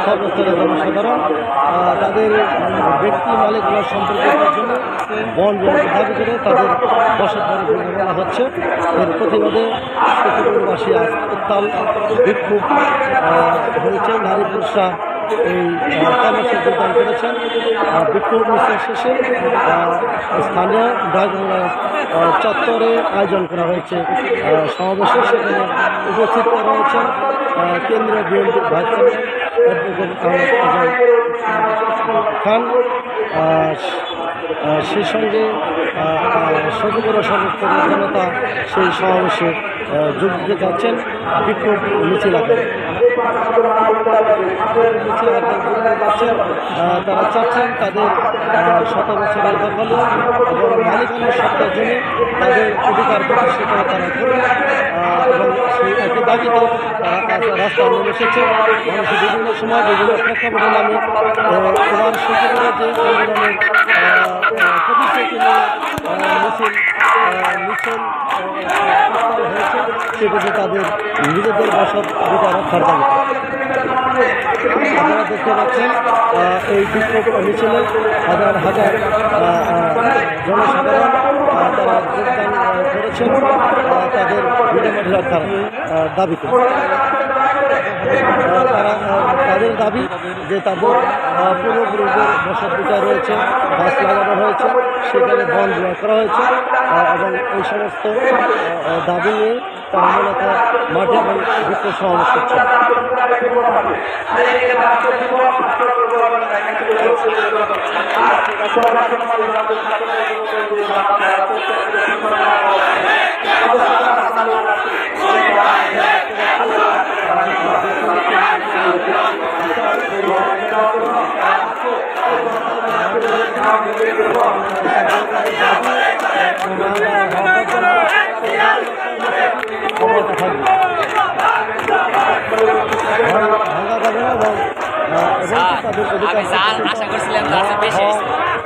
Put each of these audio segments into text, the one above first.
সর্বস্তরের জনসাধারণ তাদের ব্যক্তি মালিকানা সম্পর্কের জন্য বন দাবি করে তাদের বসতবাড়ি ভেঙে ফেলা হচ্ছে। এর প্রতিবাদে চট্টগ্রামবাসী আজ উত্তাল বিক্ষোভ হয়েছে। নারী পুরুষরা এই কর্মসূচি যোগদান করেছেন। বিক্ষোভ মিছিল শেষে স্থানীয় ডাকবাংলা চত্বরে আয়োজন করা হয়েছে সমাবেশে। সেখানে উপস্থিত রয়েছেন কেন্দ্রীয় বিএনপির ভাইস চেয়ারম্যান অ্যাডভোকেট খান, সেই সঙ্গে সচিবের সর্বস্তরের জনতা সেই সমাবেশে যোগ দিতে চাচ্ছেন বিক্ষোভ মিছিল আকারে। তারা চাচ্ছেন তাদের শত বছরের দখলে এবং মালিকানার সত্তার জন্য তাদের অধিকার প্রতিষ্ঠিত তারা করবে এবং সেই একই দাবিতে তারা রাস্তায় নেমে এসেছে। মানুষের বিভিন্ন সময় বিভিন্ন প্রেক্ষাপটে নামে এবার সচিবের যে আন্দোলনের প্রতিশ্রুতি নিয়ে মিছিল হয়েছে সেটাতে তাদের নিজেদের বসত অধিকার রক্ষার দাবি। আপনারা দেখতে পাচ্ছেন এই বিক্ষোভ মিছিলে হাজার হাজার জনসাধারণ তারা যোগদান করেছেন তাদের বিনামূল্য রক্ষার দাবিতে। তাদের দাবি যে তাদের পূর্বপুরুষদের বসতভিটা রয়েছে, গাছ লাগানো হয়েছে, সেখানে বন জোয়া করা হয়েছে এবং এই সমস্ত দাবি নিয়ে তারা মূলত মাঠে এবং বিক্ষোভ সমাবেশ করছে।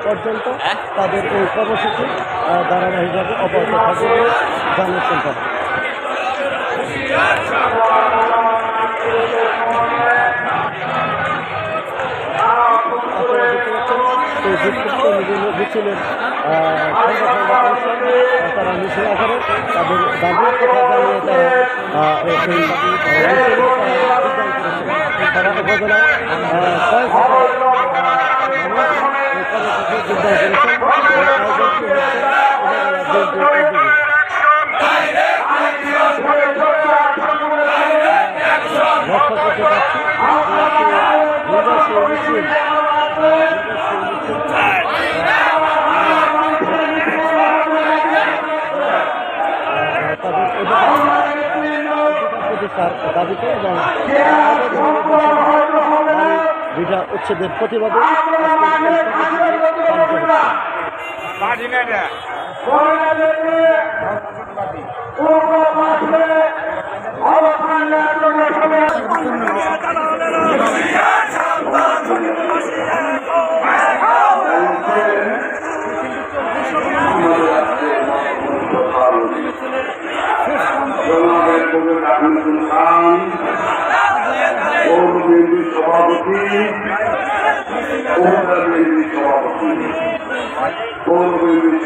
পর্যন্ত তাদের এই কর্মসূচি ধারাবাহিকভাবে অব্যাহত থাকবে বলে জানিয়েছেন তারা। মিছিলের তারা মিছিল আকারে তাদের দাবির কথা জানিয়ে তারা উপজেলার কয়েক যোগদান করেছেন। দাবিতে এবং ভিটা উচ্ছেদের প্রতিবাদে সভাপতি